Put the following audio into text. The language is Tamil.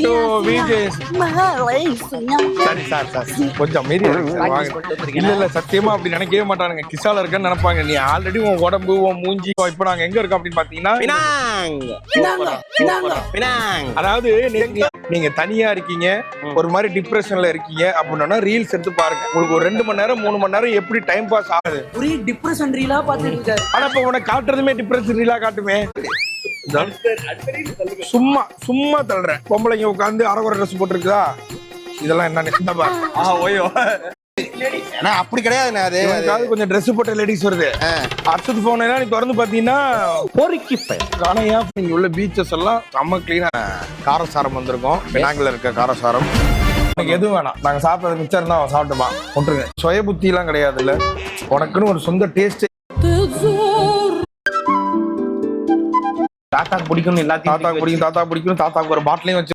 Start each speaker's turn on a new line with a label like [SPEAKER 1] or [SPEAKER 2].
[SPEAKER 1] to VJs. சரி சார் கொஞ்சம் மீறி இல்ல சத்தியமா அப்படி நினைக்கவே மாட்டானுங்க. கிசால இருக்கன்னு நினைப்பாங்க. நீ ஆல்ரெடி உன் உடம்பு உன் மூஞ்சி இப்ப நாங்க எங்க இருக்கோம் அப்படின்னு பாத்தீங்கன்னா, அதாவது நீங்க தனியா இருக்கீங்க, ஒரு மாதிரி டிப்ரெஷன்ல இருக்கீங்க அப்படின்னா ரீல்ஸ் எடுத்து பாருங்க. உங்களுக்கு ஒரு 2 மணி நேரம் 3 மணி நேரம் எப்படி டைம் பாஸ் ஆகுது.
[SPEAKER 2] ஒரே டிப்ரெஷன் ரீலா பாத்துட்டு இருக்காரு.
[SPEAKER 1] ஆனா இப்ப உனக்கு காட்டுறதுமே டிப்ரெஷன் ரீலா காட்டுமே. சும்மா சும்மா தள்ளுறேன். பொம்பளைங்க உட்காந்து அரகுற ட்ரெஸ் போட்டுருக்குதா, இதெல்லாம் என்ன ஓயோ
[SPEAKER 3] அப்படி கிடையாது.
[SPEAKER 1] அது கொஞ்சம் ட்ரெஸ் போட்ட லேடிஸ் வருது. அடுத்தது போனா நீ திறந்து பாத்தீங்கன்னா பொறுக்கி காணையா இங்க உள்ள பீச்சஸ் எல்லாம் செம்ம கிளீனா. காரசாரம் வந்திருக்கோம். பினாங்கில இருக்க காரசாரம். எனக்கு எதுவும் வேணாம். நாங்க சாப்பிட்றது மிச்சம் தான் சாப்பிட்டுமா கொண்டுருங்க. சுய புத்தி எல்லாம் கிடையாது. இல்ல உனக்குன்னு ஒரு சொந்த டேஸ்ட். தாத்தாக்கு பிடிக்கும், எல்லாத்தையும் தாத்தா பிடிக்கும். தாத்தாக்கு ஒரு பாட்டிலையும் வச்சு